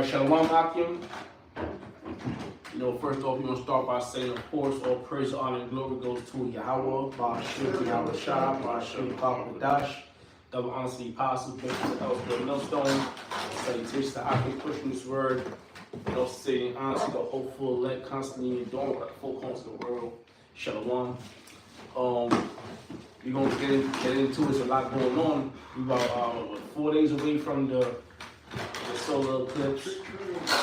Shalom Akim. First off, we're going to start by saying, of course, all praise, honor, and glory goes to Yahweh, Ba'ashir, Yahweh Shah, Ba'ashir, Dash, double honor to the apostles, bishops, and elders, the millstone. Salutations to Akim, pushing this word, saying honestly, the hopeful, elect, constantly enduring, like full comes to the world. Shalom. We're going to get into it. There's a lot going on. We're about 4 days away from the solar eclipse.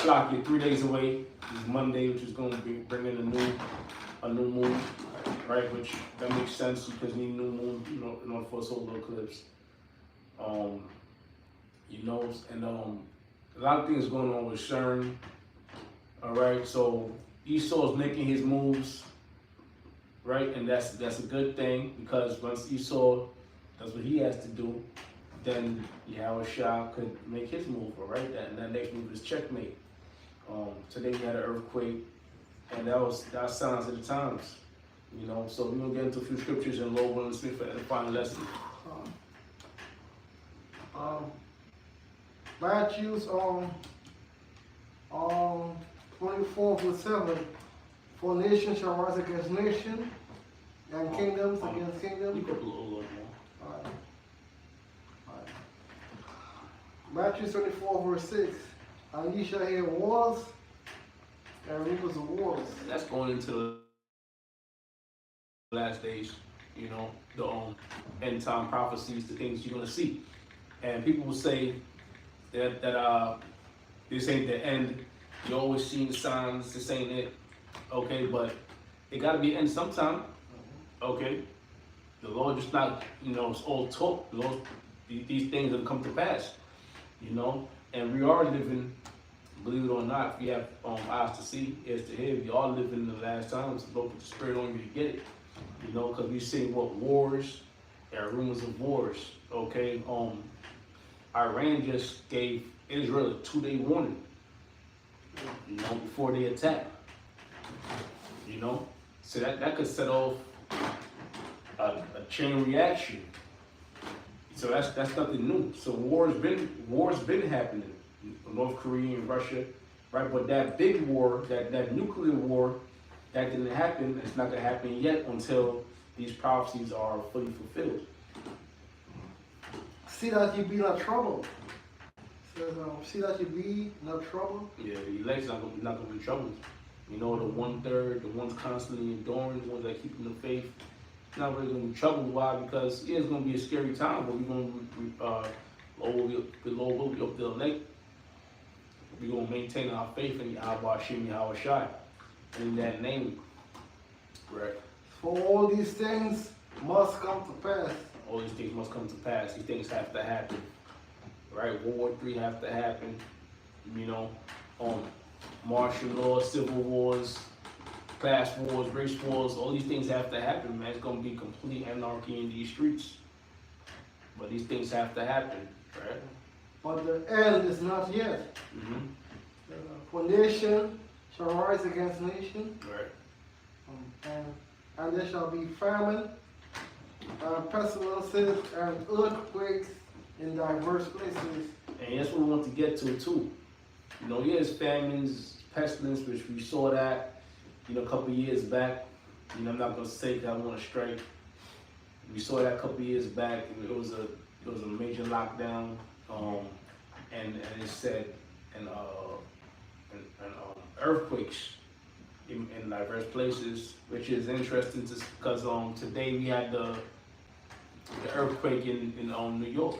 Shock you 3 days away. It's Monday, which is going to be bringing a new moon, right? Which that makes sense because you need a new moon, in order for a solar eclipse. And a lot of things going on with CERN. All right, so Esau is making his moves, right? And that's a good thing because once Esau does what he has to do, then Yahweh Shah could make his move, all right? That next move is checkmate. Today we had an earthquake, and that was signs of the times, So we're gonna get into a few scriptures and Lord willing to for the final lesson. Matthew's 24:7. For nation shall rise against nation, and kingdoms against kingdoms. You go a little more. Matthew 24:6. And ye shall hear wars and rumors of wars. That's going into the last days, the end time prophecies, the things you're gonna see. And people will say that this ain't the end. You're always seeing signs, this ain't it. Okay, but it gotta be an end sometime. Okay. The Lord just not, it's all talk. The Lord, these things have come to pass. And we are living, believe it or not, if you have eyes to see, ears to hear, we are living in the last times. The Lord put the Spirit on you to get it, because we've seen wars and rumors of wars, okay? Iran just gave Israel a 2-day warning, before they attack, So that could set off a chain reaction. So that's nothing new. So war's been happening. North Korea and Russia, right? But that big war, that nuclear war, that didn't happen. It's not gonna happen yet until these prophecies are fully fulfilled. See that you be not troubled. See that you be not troubled. Yeah, the elect's not gonna be troubled. The 1/3, the ones constantly enduring, the ones that keep in the faith. Not really gonna be troubled. Why? Because it's gonna be a scary time, but we're gonna the Lord will be up the elect. We're gonna maintain our faith in Yahweh Hashem, Yahweh Shai, in that name. Right. For all these things must come to pass. All these things must come to pass. These things have to happen. Right? World War III have to happen. Martial law, civil wars, class wars, race wars, all these things have to happen, man. It's going to be complete anarchy in these streets. But these things have to happen, right? But the end is not yet. For nation shall rise against nation. Right. And there shall be famine, pestilences, and earthquakes in diverse places. And that's what we want to get to, too. Yes, famines, pestilence, which we saw that, a couple of years back. I'm not gonna say that I want to strike. We saw that a couple of years back. It was a major lockdown, and it said and earthquakes in diverse places, which is interesting because today we had the earthquake in New York.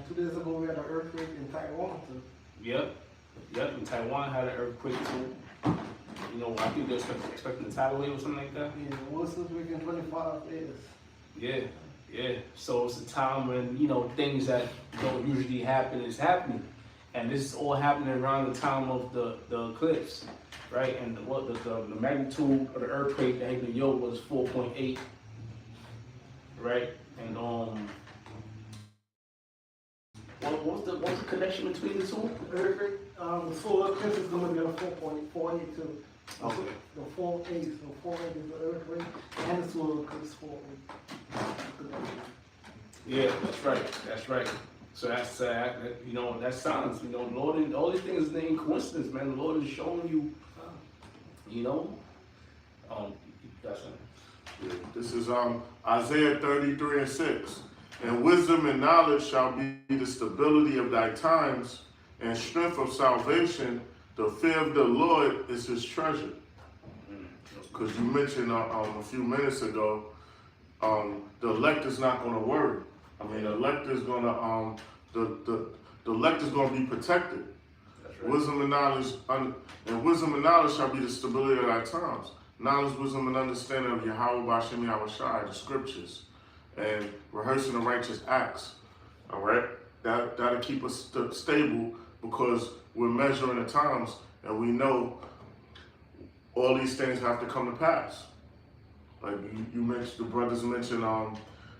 2 days ago we had an earthquake in Taiwan too. Yep. And Taiwan had an earthquake too. I think they're expecting a tidal wave or something like that. Yeah, what's this week in 25 days? Yeah. So it's a time when, things that don't usually happen is happening. And this is all happening around the time of the eclipse, right? And the magnitude of the earthquake that hit New York was 4.8, right? And what's the connection between the two? The earthquake, the solar eclipse is going to be on 4.42. Okay. The 4.8, so 4.8 is the earthquake, and the solar eclipse 4.8. Yeah, that's right. So that's you know, that's signs. You know, Lord, and all these things ain't coincidence, man. The Lord is showing you, you know, that's it. Yeah, this is Isaiah 33:6. And wisdom and knowledge shall be the stability of thy times, and strength of salvation. The fear of the Lord is his treasure. Because you mentioned a few minutes ago, the elect is not going to worry. I mean, the elect is going to the elect is going to be protected. That's right. Wisdom and knowledge shall be the stability of thy times. Knowledge, wisdom, and understanding of Yahweh Bashem Yahweh Shai, the scriptures, and rehearsing the righteous acts. All right, that'll keep us stable, because we're measuring the times, and we know all these things have to come to pass. Like you mentioned, the brothers mentioned,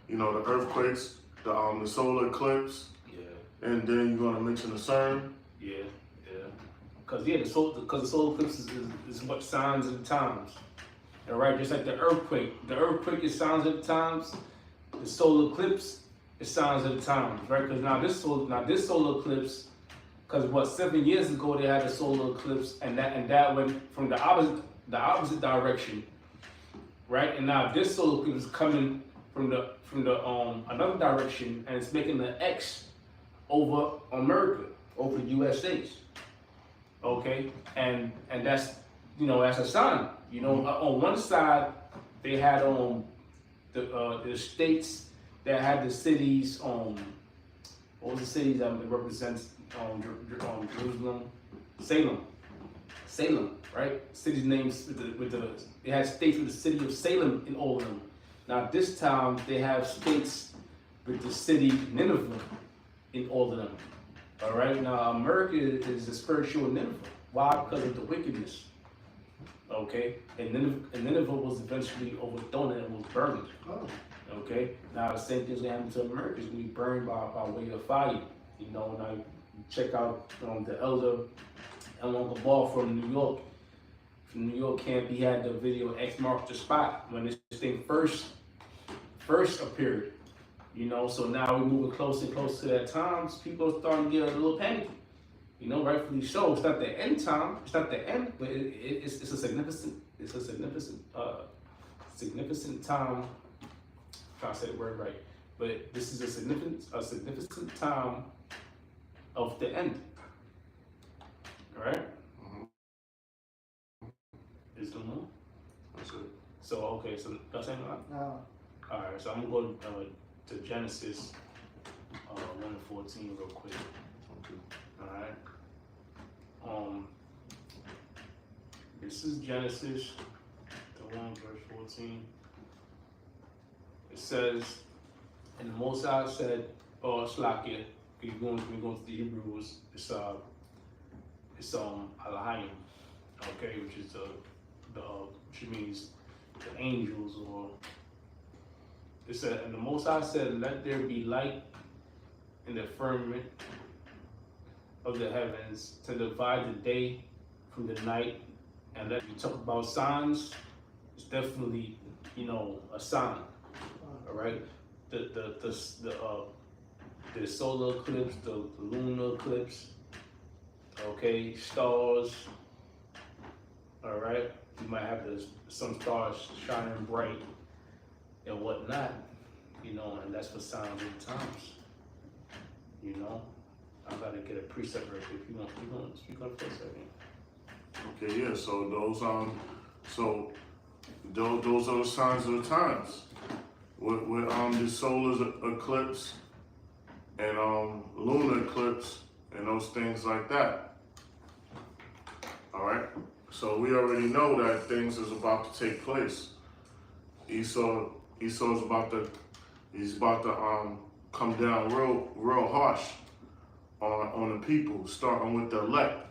you know, the earthquakes, the solar eclipse, Yeah. and then you're gonna mention the CERN. Yeah. Because the solar eclipse is what signs of the times. All right, just like the earthquake is signs of the times. The solar eclipse is signs of the times, right? Because now this solar eclipse, because what, 7 years ago they had a solar eclipse, and that went from the opposite direction, right? And now this solar eclipse is coming from the another direction, and it's making an X over America, over the USA. Okay, and that's, you know, that's a sign. You know, on one side they had the states that had the cities what was the cities that represents Jerusalem, Salem, right? Cities names they had states with the city of Salem in all of them. Now this time they have states with the city Nineveh in all of them. All right. Now America is the spiritual Nineveh. Why? Because of the wickedness. Okay. And Nineveh was eventually overthrown and was burned. Oh. Okay. Now the same thing's gonna happen to America. It's gonna be burned by way of fire. You know. Now check out the elder Elon Ball from New York. From New York camp, he had the video X marks the spot when this thing first appeared. You know, so now we're moving closer and closer to that times. People are starting to get a little panicky. You know, rightfully so. It's not the end time. It's not the end, but it's a significant time. I'm trying to say the word right, but this is a significant time of the end. All right. Is there more? That's it. So okay, so that's it. No. All right, so I'm gonna go to Genesis 1:14 real quick. Okay. All right. This is Genesis 1:14. It says, and the Most High said, Shlakia, we're going to the Hebrews. It's Alahayim, okay, which is which means the angels, or it said, and the Most High said, let there be light in the firmament of the heavens to divide the day from the night. And let you talk about signs, it's definitely, you know, a sign. All right, the solar eclipse, the lunar eclipse, okay, stars. All right, you might have some stars shining bright and whatnot, you know, and that's for signs of the times. You know, I gotta get a precept right quick. You gonna speak on it for a second? Okay, yeah. So those are the signs of the times. With the solar eclipse and lunar eclipse and those things like that. All right. So we already know that things is about to take place. Esau's about to come down real harsh on the people, starting with the elect,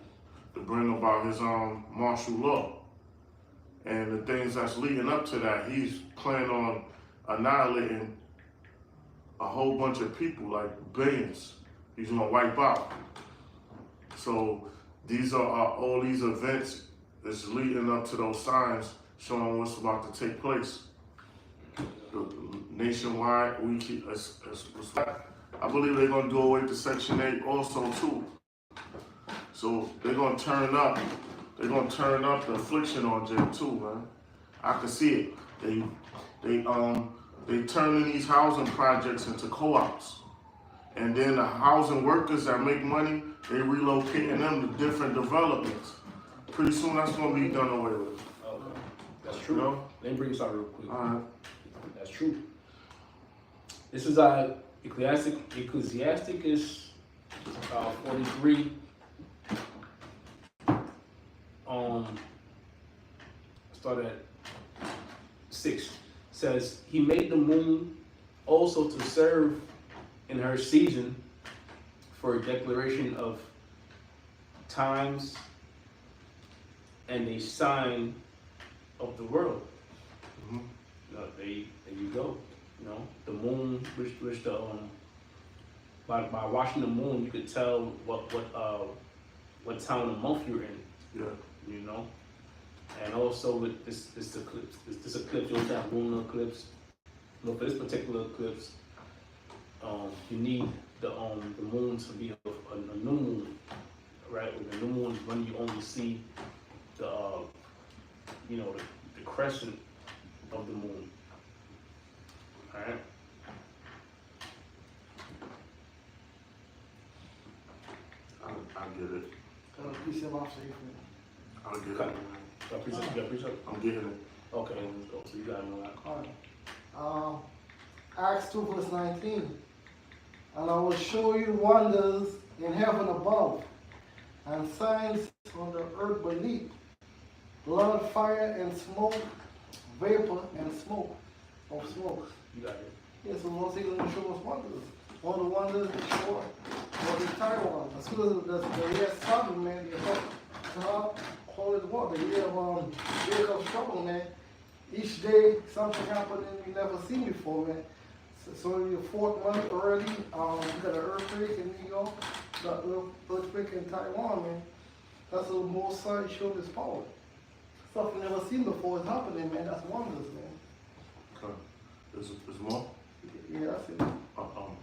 to bring about his martial law. And the things that's leading up to that, he's planning on annihilating a whole bunch of people, like billions. He's gonna wipe out. So these are all these events that's leading up to those signs, showing what's about to take place. Nationwide, I believe they're gonna do away with Section 8 also too. So they're gonna turn up the affliction on jail too, man. I can see it. They turning these housing projects into co-ops. And then the housing workers that make money, they relocating them to different developments. Pretty soon that's gonna be done away with. Okay. That's true. You know? Let me bring this out real quick. Alright. That's true. This is Ecclesiasticus 43. Start at 6. Says he made the moon also to serve in her season for a declaration of times and a sign of the world. Mhm. There you go. You know, the moon, which the by watching the moon, you could tell what time of the month you're in. Yeah. You know, and also with this eclipse, this eclipse, you also have lunar eclipse. But for this particular eclipse, you need the moon to be a new moon, right? With the new moon, when you only see the the crescent of the moon. All right. I get it. Peace and love to you. I get Okay. it. You appreciate it? I'm getting it. Okay, let's go. So you got to know that. All right. Acts 2 verse 19. And I will show you wonders in heaven above, and signs on the earth beneath, blood, fire, and smoke, vapor, and smoke of smoke. You got it. Yes, the Lord is going to show us wonders. One of the wonders is sure. What is Taiwan? As soon as the year started, man, they helped call it what? The year of Jacob's trouble, man. Each day something happened and you never seen before, man. So your 4th month already, you got an earthquake in New York, got an earthquake in Taiwan, man. That's the most side showed his power. Stuff we never seen before is happening, man. That's wonders, man. Okay. There's more? Yeah, that's it. I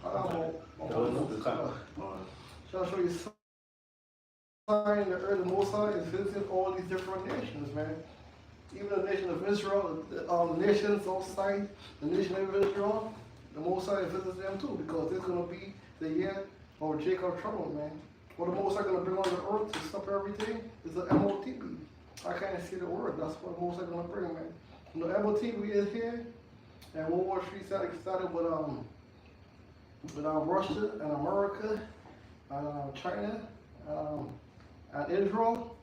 got more. Shall I show you sign the earth, the Most High is visiting all these different nations, man. Even the nation of Israel, the nations outside the nation of Israel, the Most High visits them too, because it's going to be the year of Jacob's trouble, man. What the Most High going to bring on the earth to stop everything is the MOTB. I can't see the word. That's what the Most High going to bring, man. And the MOTB is here, and World War III started with Russia and America, China, and Israel.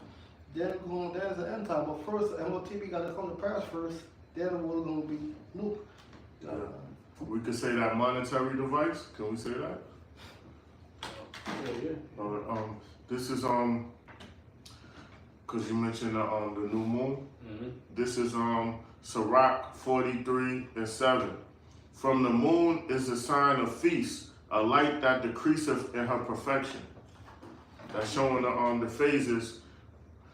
Then there's the end time. But first, the MOTB got to come to pass first. Then the world going to be nuked. We could say that monetary device. Can we say that? Yeah. This is because you mentioned the new moon. Mm-hmm. This is Sirach 43:7. From the moon is a sign of feast, a light that decreaseth in her perfection. That's showing the phases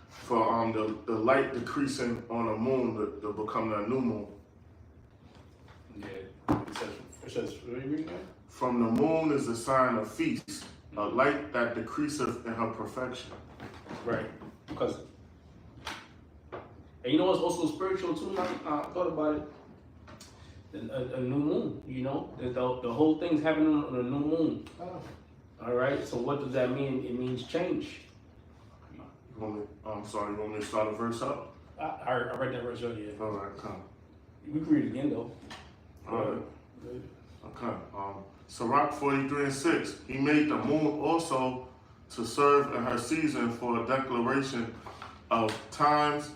for the light decreasing on a moon to become a new moon. Yeah. It says, what are you reading that? From the moon is a sign of feast, a light that decreaseth in her perfection. Right. Because, and you know what's also spiritual too? I thought about it. A new moon, you know? The whole thing's happening on a new moon. All right. So what does that mean? It means change. You want me to start a verse up? I read that verse earlier. All right, come. We can read it again though. All right. Okay. Sirach 43:6. He made the moon also to serve in her season for a declaration of times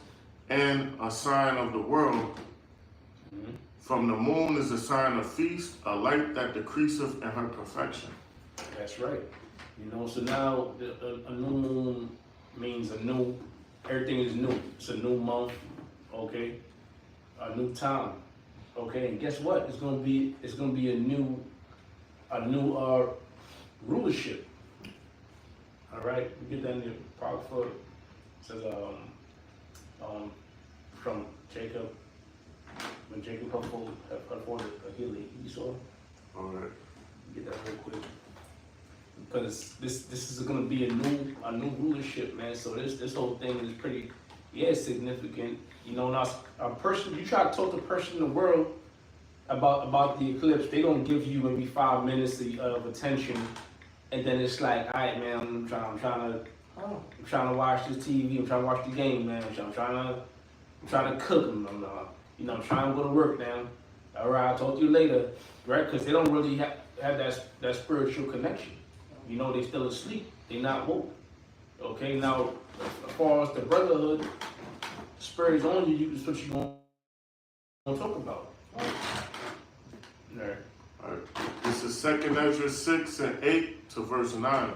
and a sign of the world. Mm-hmm. From the moon is a sign of feast, a light that decreaseth in her perfection. That's right. You know, so now a new moon means everything is new. It's a new month, okay? A new time, okay? And guess what? It's gonna be a new rulership. All right, we get that in the prophet. It says from Jacob, when Jacob had forward Esau. All right. Get that real quick. Because this is gonna be a new rulership, man. So this whole thing is pretty, yeah, significant. You know, now a person, you try to talk to a person in the world about the eclipse, they gonna give you maybe 5 minutes of attention, and then it's like, all right, man, I'm trying to watch this TV, I'm trying to watch the game, man. I'm trying to cook, I'm trying to go to work now. All right, I'll talk to you later, right? Because they don't really have that spiritual connection. You know, they still asleep. They not woke. Okay, now as far as the brotherhood, spirit's on you. That's what you gonna talk about. Right. Alright. This is 2 Ezra 6 and 8 to verse 9.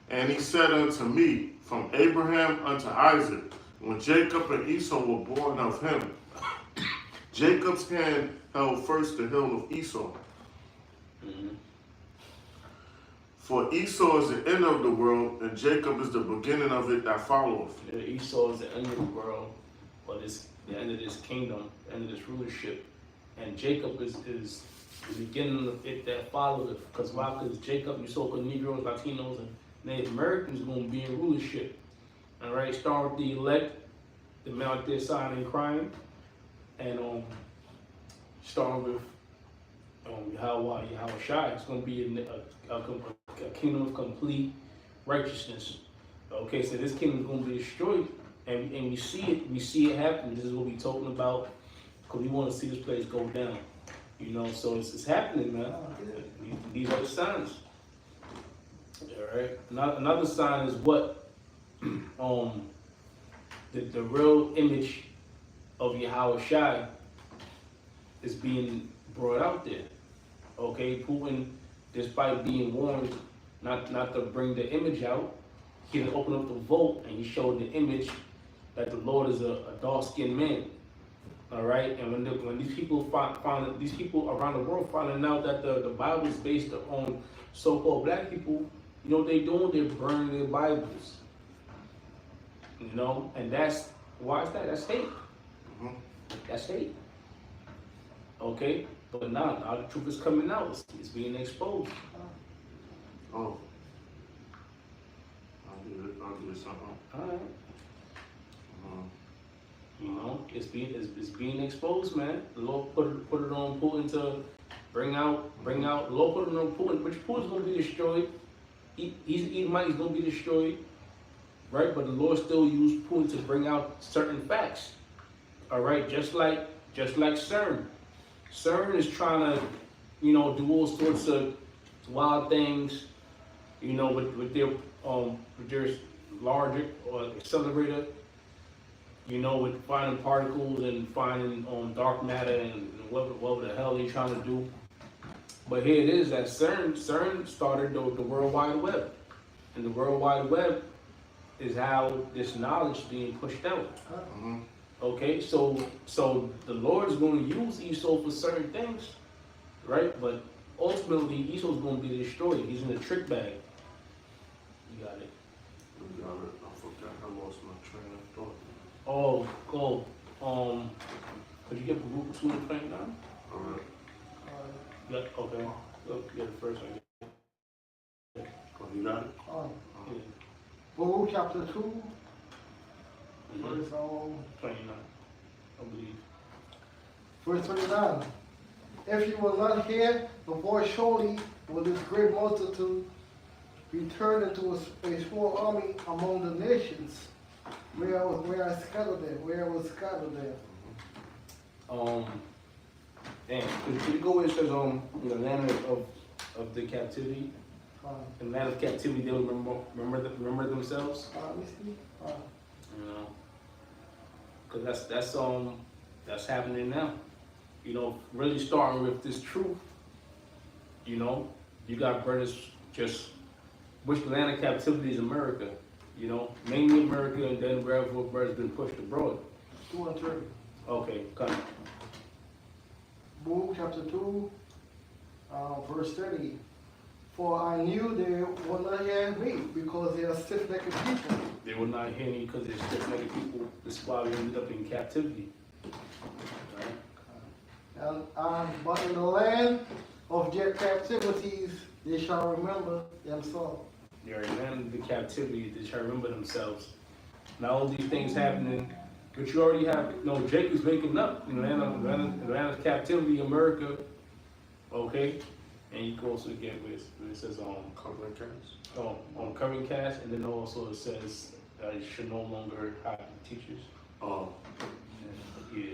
And he said unto me, from Abraham unto Isaac, when Jacob and Esau were born of him, Jacob's hand held first the hill of Esau. Mm-hmm. For Esau is the end of the world, and Jacob is the beginning of it that followeth. Yeah, Esau is the end of the world, but it's the end of this kingdom, the end of this rulership. And Jacob is the beginning of it that followeth. Because why? Because Jacob, you so-called Negroes, Latinos, and Native Americans are going to be in rulership. All right, starting with the elect, the men out there signing and crying, and starting with Yahweh Shai. It's going to be a kingdom of complete righteousness. Okay, so this kingdom is going to be destroyed, and we see it happen. This is what we're talking about, because we want to see this place go down. You know, so it's happening, man. These are the signs. All right. Another sign is what the real image of Yahweh Shai is being brought out there. Okay, Putin, despite being warned not to bring the image out, he didn't open up the vault and he showed the image that the Lord is a dark-skinned man. All right, and when these people these people around the world finding out that the Bible is based on so-called black people, you know what they're doing? They're burning their Bibles. You know, and why is that? That's hate. Mm-hmm. That's hate. Okay, but now the truth is coming out. It's being exposed. Oh. I'll do something. All right. You know, it's being exposed, man. The Lord put it on Putin to bring out. The Lord put it on Putin, which Putin's gonna be destroyed. Edomite gonna be destroyed, right? But the Lord still used Putin to bring out certain facts. All right, just like CERN. CERN is trying to, you know, do all sorts of wild things, you know, with their larger or accelerator. You know, with finding particles and finding dark matter and whatever the hell they're trying to do. But here it is that CERN started the World Wide Web. And the World Wide Web is how this knowledge is being pushed out. Mm-hmm. Okay, so the Lord is going to use Esau for certain things, right? But ultimately, Esau's going to be destroyed. He's in a trick bag. You got it. I forgot. I lost my train of thought. Oh, could you get the group 2 and 29? Alright. Yeah, okay. Look, get the first one. Oh, you got it? Yeah. Baruch chapter 2, Mhm. verse 29, I believe. verse 29. If you will not hear the voice, surely will this great multitude be turned into a small army among the nations, where I scattered them. And could you go where it says in the land of the captivity? In the land of captivity, they will remember themselves. Let me see. You know, because that's happening now. You know, really starting with this truth. You know, you got brothers just which land of captivity is America. You know, mainly America, and then wherever brothers been pushed abroad. 2 and 3. Okay, come on. Baruch chapter 2, verse 30. For I knew they would not hear me, because they are stiff-necked people. They will not hear me because they're stiff-necked people. This is why we ended up in captivity. Right? But in the land of their captivities, they shall remember themselves. They remember the captivity, they shall remember themselves. Now all these things happening, but you already have, Jacob's waking up in the land of captivity, America, okay? And you can also get where it says Covering cats. on covering cast, and then also it says you should no longer hire teachers. Oh. Yeah.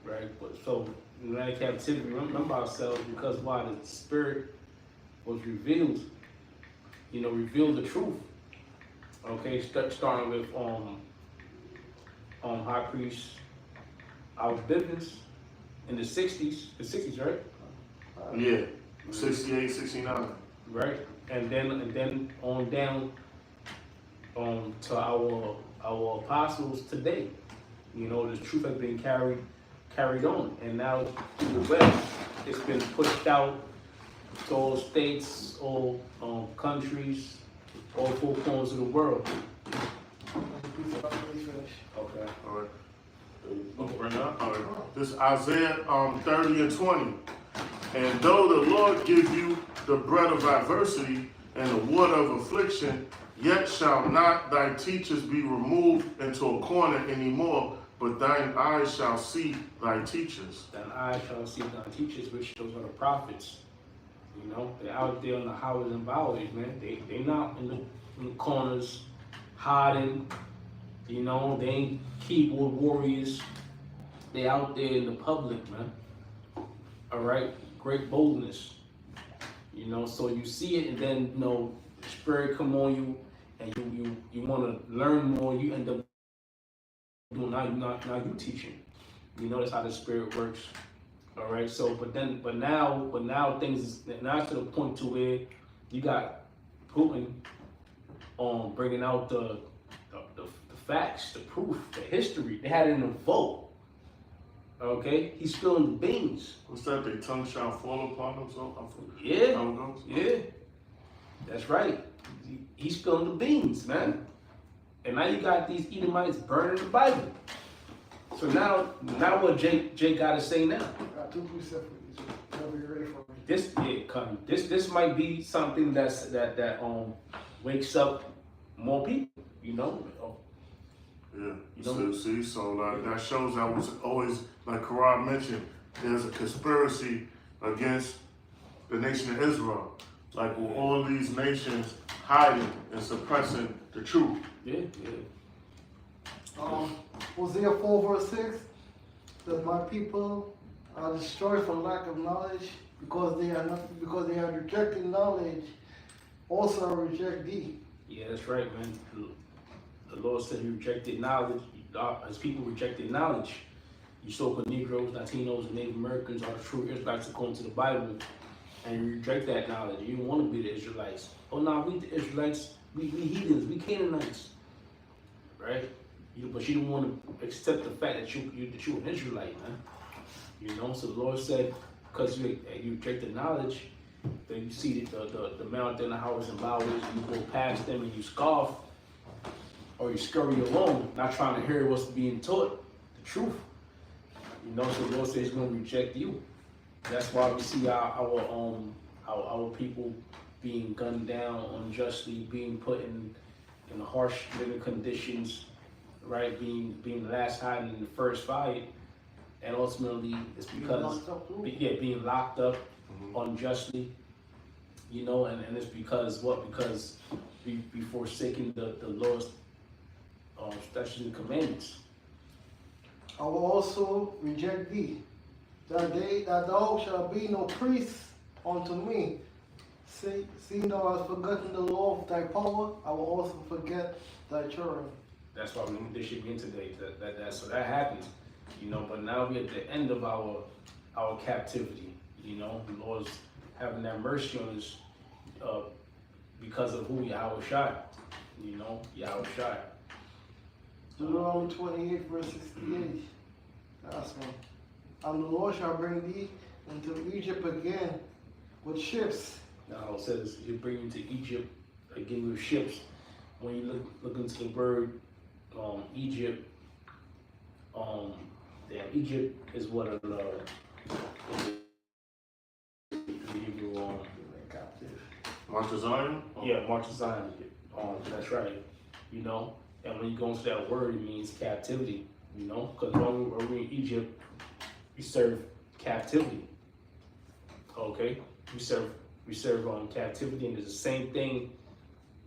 Right? But so in the land of captivity, remember ourselves, because why? The spirit was revealed. Revealed the truth. Okay, starting with High Priest our business in the 60s, right? Yeah. 68, 69. Right? And then on down to our apostles today. The truth has been carried on, and now through the West, it's been pushed out to all states, all countries, all four corners of the world. Okay. All right. Bring it up. All right. This is Isaiah 30 and 20. And though the Lord give you the bread of adversity and the water of affliction, yet shall not thy teachers be removed into a corner anymore, but thine eyes shall see thy teachers. Thine eyes shall see thy teachers, which those are the prophets. They're out there in the highways and byways, man. They not in the corners hiding. They ain't keyboard warriors. They out there in the public, man. All right, great boldness. So you see it, and then the spirit come on you, and you want to learn more. You end up doing now you teaching. That's how the spirit works. All right. So, but now things now to the point to where you got Putin bringing out the facts, the proof, the history. They had it in a vote. Okay, he's spilling the beans. What's that? Their tongue shall fall upon them. So Yeah, how it goes? yeah, that's right. He's spilling the beans, man. And now you got these Edomites burning the Bible. So now what Jake got to say now? Got 2 precepts for you. I'll be ready for it. This might be something that wakes up more people. Yeah. So that shows that was always, like Karab mentioned, there's a conspiracy against the nation of Israel. Like with all these nations hiding and suppressing the truth. Yeah. Hosea 4 verse 6 says, my people are destroyed for lack of knowledge, because they are rejecting knowledge, also reject thee. Yeah, that's right, man. The Lord said he rejected knowledge. His people rejected knowledge. You so-called Negroes, Latinos, and Native Americans are the true Israelites according to the Bible, and you reject that knowledge. You don't want to be the Israelites. Oh no, we the Israelites, we heathens, we Canaanites, right? But you don't want to accept the fact that you're an Israelite, man. So the Lord said, because you reject the knowledge, then you see the mountain, the houses and bowers, you go past them and you scoff, or you scurry along, not trying to hear what's being taught, the truth. So the Lord says he's going to reject you. That's why we see our people being gunned down unjustly, being put in harsh living conditions, right? Being last hiding in the first fight, and ultimately it's because being locked up unjustly, and it's because what? Because we forsaking the Lord's statutes and commandments. I will also reject thee, that thou shalt be no priest unto me. Seeing thou hast forgotten the law of thy power, I will also forget thy children. That's why we need this shit in today. So that happens, But now we're at the end of our captivity. The Lord's having that mercy on us because of who Yahweh Shai. Yahweh Shai. Deuteronomy 28 verse 68. Last one. And the Lord shall bring thee into Egypt again with ships. Now it says he'll bring you to Egypt again with ships. When you look into the word Egypt, Egypt is what captive. March of Zion? Yeah, March of Zion. That's right. You know, and when you go into that word, it means captivity. You know, because when we're in Egypt, we serve captivity. Okay, we serve captivity, and it's the same thing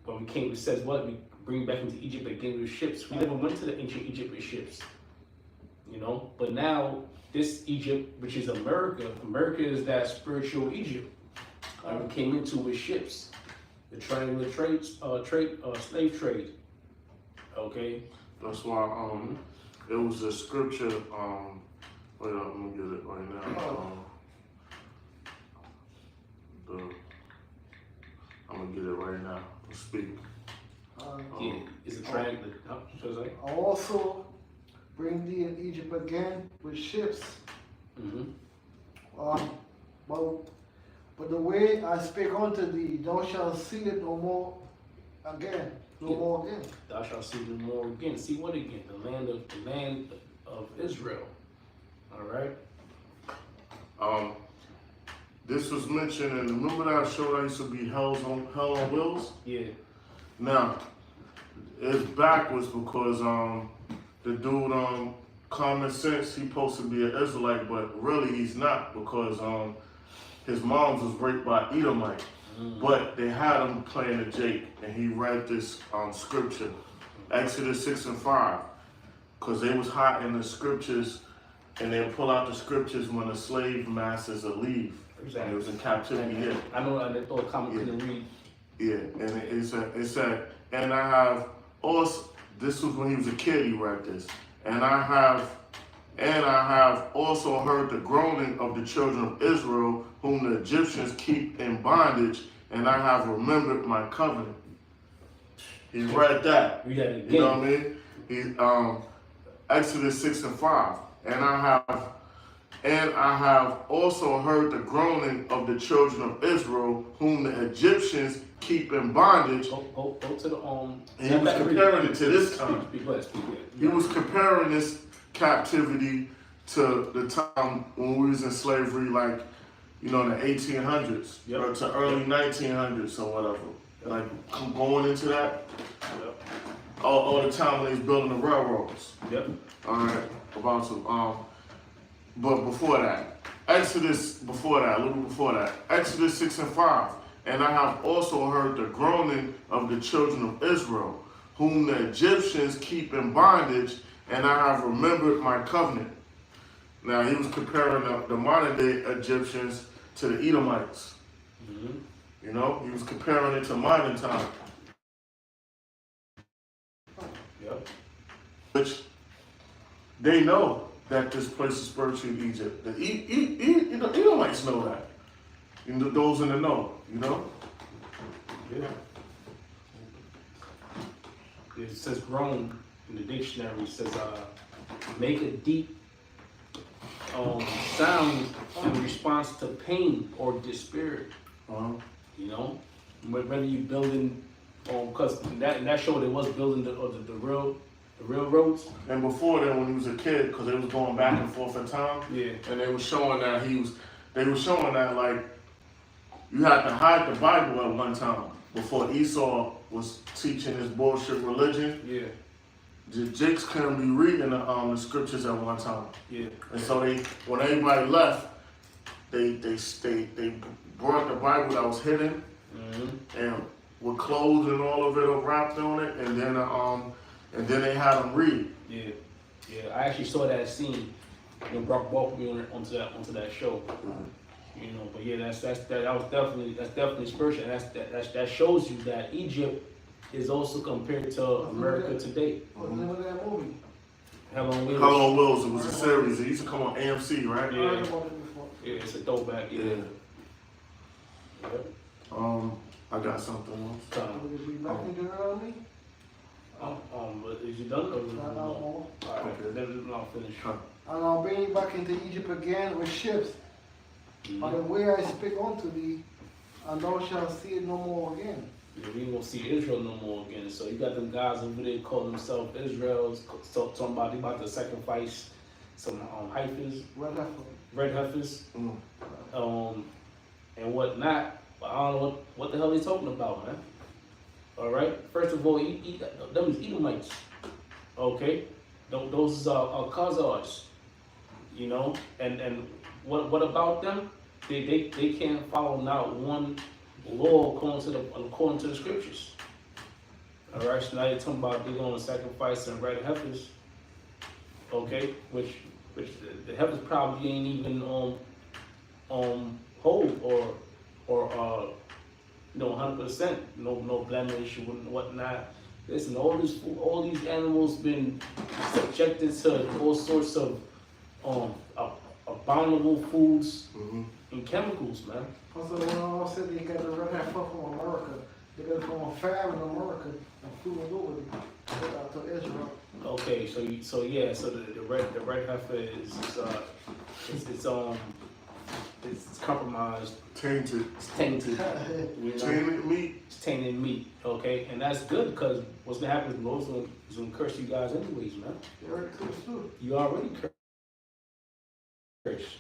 when we came. It says what we bring back into Egypt again with ships. We never went to the ancient Egypt with ships. You know, but now this Egypt, which is America, is that spiritual Egypt. We came into with ships, the triangular slave trade. Okay. That's why it was a scripture. Wait up, let me get it right now. I'm gonna get it right now. Speak. Yeah, it's a triangle. I also bring thee in Egypt again with ships. But the way I speak unto thee, thou shalt see it no more again. No more again. Thou shalt see no more again. See what again? The land of Israel. All right. This was mentioned, and remember that show that used to be Hell on Wheels? Yeah. Now, it's backwards because the dude Common Sense, he's supposed to be an Israelite, but really he's not because his mom was raped by Edomite. But they had him playing a Jake, and he read this scripture, Exodus 6 and 5, because they was hiding the scriptures, and they'll pull out the scriptures when the slave masters will leave. Exactly. And it was in captivity here. I know I thought Common couldn't read. Yeah, and it said, and I have also, this was when he was a kid, he read this, and I have also heard the groaning of the children of Israel, whom the Egyptians keep in bondage, and I have remembered my covenant. He read that. Read that again. You know what I mean? Exodus 6 and 5. And I have also heard the groaning of the children of Israel, whom the Egyptians keep in bondage. Go to the And he was comparing it to this time. Speak less. He was comparing this captivity to the time when we was in slavery, like, you know, in the 1800s or to early 1900s or whatever. Like going into that. All the time when they was building the railroads. Yep. All right, about to but before that, Exodus 6 and 5. And I have also heard the groaning of the children of Israel, whom the Egyptians keep in bondage, and I have remembered my covenant. Now he was comparing the modern day Egyptians to the Edomites. You know, he was comparing it to modern time. Yep. Which they know that this place is spiritual Egypt. The Edomites know that. You know, those in the know, you know? Yeah. It says groan in the dictionary. It says make a deep sound in response to pain or despair. You know, whether you building, because in that show they was building the railroads. And before then, when he was a kid, because they was going back and forth in time. Yeah. And they were showing that like you had to hide the Bible at one time before Esau was teaching his bullshit religion. Yeah. The Jakes couldn't be reading the scriptures at one time. Yeah. And so when everybody left, they brought the Bible that was hidden and with clothes and all of it wrapped on it, and then they had them read. Yeah. Yeah. I actually saw that scene. You know, Brock walked me onto that show. You know, but yeah, that's definitely spiritual. And that shows you that Egypt is also compared to America today. What's the name of that movie? Hell on Wheels. Hell on Wheels. It was a series. It used to come on AMC, right? Yeah. I heard about it before. Yeah, it's a throwback. Yeah. I got something else. Will you be back in the early? But is you done or Not no more. Alright, then I'll finish. And I'll bring you back into Egypt again with ships. By the way I speak unto thee, and thou shalt see it no more again. Yeah, we ain't gonna see Israel no more again. So you got them guys over there calling themselves Israel, talking about they about to sacrifice some heifers, Red heifer. red heifers. and whatnot. But I don't know what the hell they talking about, man. All right. First of all, them is Edomites. Okay. Those are Khazars. You know. And what about them? They can't follow not one law according to the scriptures. All right. So now you're talking about they're going to sacrifice some red heifers. Okay. Which the heifers probably ain't even whole or 100%, no blemish and whatnot. Listen, all these animals been subjected to all sorts of abominable foods and chemicals, man. Also, when I said they got the red heifer from America, they got it from a farm in America and flew it over to Israel. Okay, so the red heifer it's compromised. Tainted. It's tainted. You know? Tainted meat. It's tainted meat. Okay, and that's good because what's gonna happen is the Lord's gonna curse you guys anyways, man. You already cursed too. You already cursed.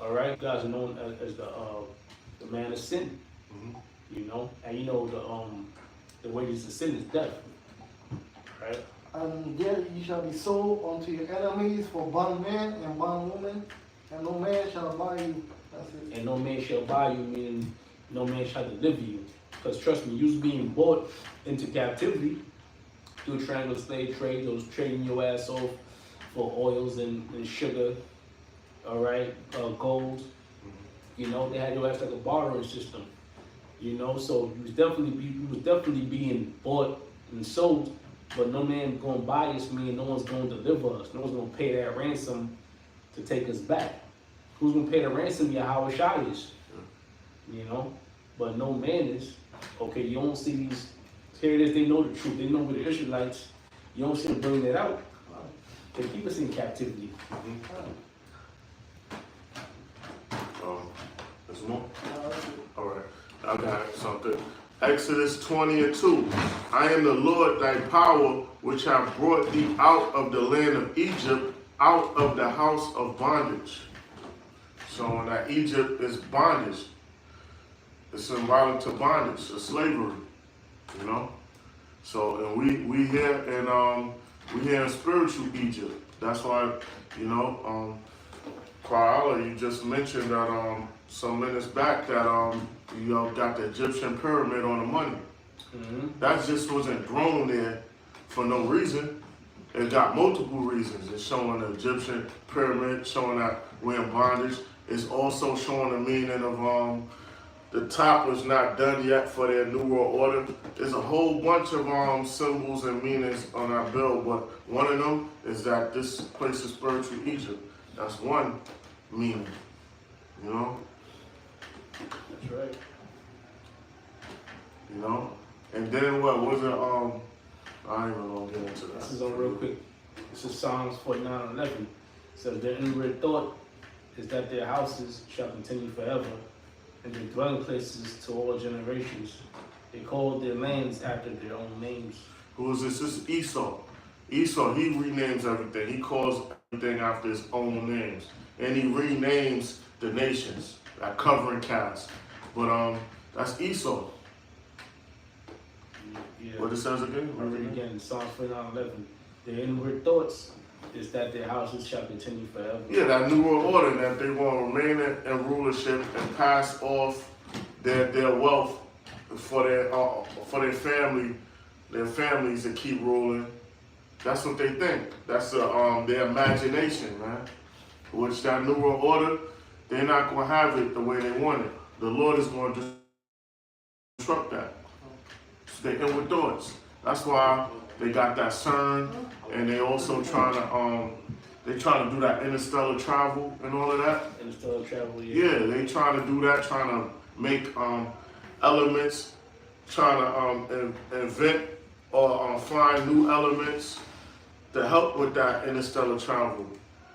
All right, you guys are known as the man of sin. You know, and you know the wages of sin is death. Right. And there you shall be sold unto your enemies for bondman and bondwoman, and no man shall buy you. That's it. And no man shall buy you, meaning no man shall deliver you. Because trust me, you was being bought into captivity through a triangle slave trade. They was trading your ass off for oils and sugar, all right, gold. You know, they had your ass like a bartering system. You know, so you was definitely being bought and sold. But no man gonna buy us, meaning no one's gonna deliver us. No one's gonna pay that ransom to take us back. Who's gonna pay the ransom? Yahweh Shai is. You know? But no man is. Okay, you don't see these, here it is, they know the truth. They know we're the Israelites. You don't see them bringing it out. They keep us in captivity. There's more? Alright, I got something. Exodus 20:2. I am the Lord thy power, which have brought thee out of the land of Egypt, out of the house of bondage. So that Egypt is bondage. It's symbolic to bondage, to slavery. You know? So and we here in spiritual Egypt. That's why, you know, Koala, you just mentioned that some minutes back that you know, got the Egyptian pyramid on the money. That just wasn't thrown there for no reason. It got multiple reasons. It's showing the Egyptian pyramid, showing that we're in bondage. It's also showing the meaning of the top was not done yet for their New World Order. There's a whole bunch of symbols and meanings on our bill, but one of them is that this place is spiritual Egypt. That's one meaning, you know? That's right. You know? And then what was it, I ain't even gonna get into that. This is on real quick. This is Psalms 49:11. It says, their inward thought is that their houses shall continue forever, and their dwelling places to all generations. They called their lands after their own names. Who is this? This is Esau. Esau, he renames everything. He calls everything after his own names. And he renames the nations, that covering cast. But that's Esau. Yeah. What it says again? Again, Psalms 49:11. Their inward thoughts is that their houses shall continue forever. Yeah, that New World Order, that they want to remain in rulership and pass off their wealth for their families to keep ruling. That's what they think. That's their imagination, man. Which that New World Order, they're not going to have it the way they want it. The Lord is going to disrupt that. It's their inward thoughts. That's why they got that CERN, and they also trying to do that interstellar travel and all of that. Interstellar travel, Yeah, they trying to do that, trying to make elements, trying to invent or find new elements to help with that interstellar travel.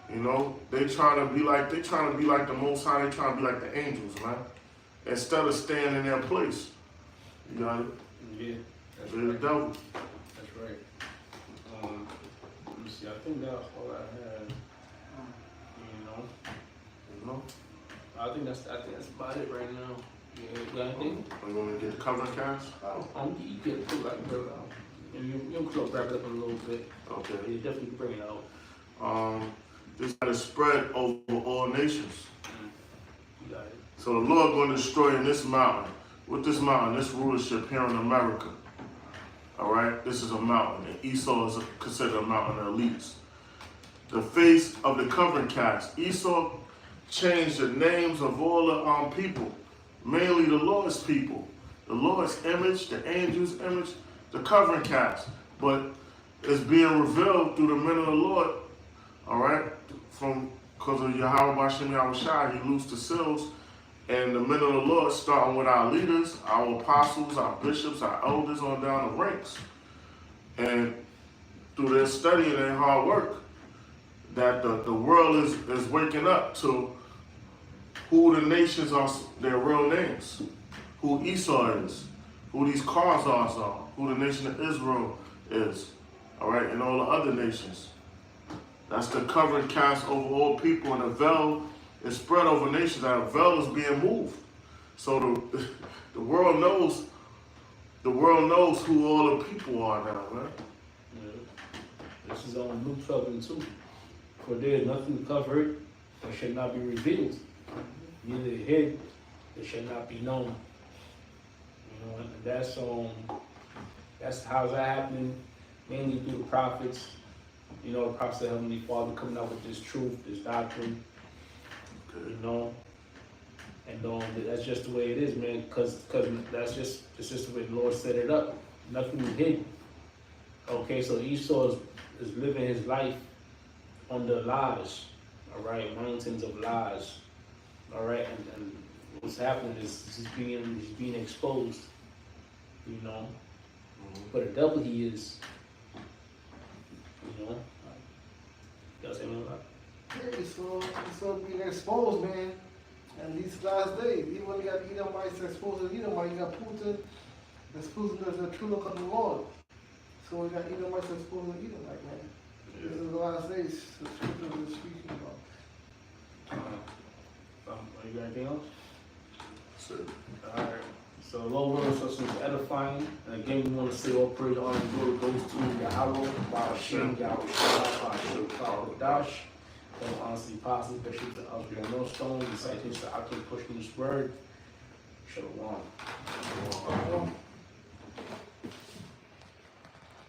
You know, they trying to be like the Most High. They trying to be like the angels, man. Instead of staying in their place, you got it. Yeah, that's They're right. the devil. That's right. Let me see. I think that's all I had. You know. You know. I think that's about it right now. Yeah, you got anything? Are you want me to get the covering cast? You get it too, like, bro. You can grab it up a little bit. Okay. You definitely bring it out. This got to spread over all nations. You got it. So the Lord going to destroy in this mountain. With this mountain, this rulership here in America. All right, this is a mountain, and Esau is considered a mountain of elites. The face of the covering cast. Esau changed the names of all the people, mainly the Lord's people, the Lord's image, the angel's image, the covering cast. But it's being revealed through the men of the Lord. All right, because of Yahweh Bashem Yahushai, he loosed the seals. And the men of the Lord, starting with our leaders, our apostles, our bishops, our elders, on down the ranks. And through their study and their hard work, that the world is waking up to who the nations are, their real names, who Esau is, who these Khazars are, who the nation of Israel is, all right, and all the other nations. That's the covering cast over all people, and the veil is spread over nations. That veil is being moved. So the world knows who all the people are now, right? Yeah. This is on Luke 12 and 2. For there is nothing covered that should not be revealed, neither hid that should not be known. You know, and that's how's that happening, mainly through the prophets. You know, the prophets of the Heavenly Father coming out with this truth, this doctrine. You know, and that's just the way it is, man. Because that's just the way the Lord set it up. Nothing hidden. Okay, so Esau is living his life under lies. All right, mountains of lies. All right, and what's happening is he's being exposed. You know, but the devil he is. You know, y'all say anything about it? Yeah, so being exposed, man. And these last days, even when you got Edomites exposing Edomites, you got Putin exposing the true look of the Lord. So we got Edomites exposing Edomite, man. Yeah. This is the last days the scripture is speaking about. You got anything else? That's it. Alright. So the Lord willing us is edifying. And again, we want to say all praise, honor, and glory goes to Yahweh, Ba'ashem, Yahweh, Ba'ashem, Ba'ashem, honestly, possible, Bishop to Oscar Millstone, the citation to Akim pushing this word. Shalom.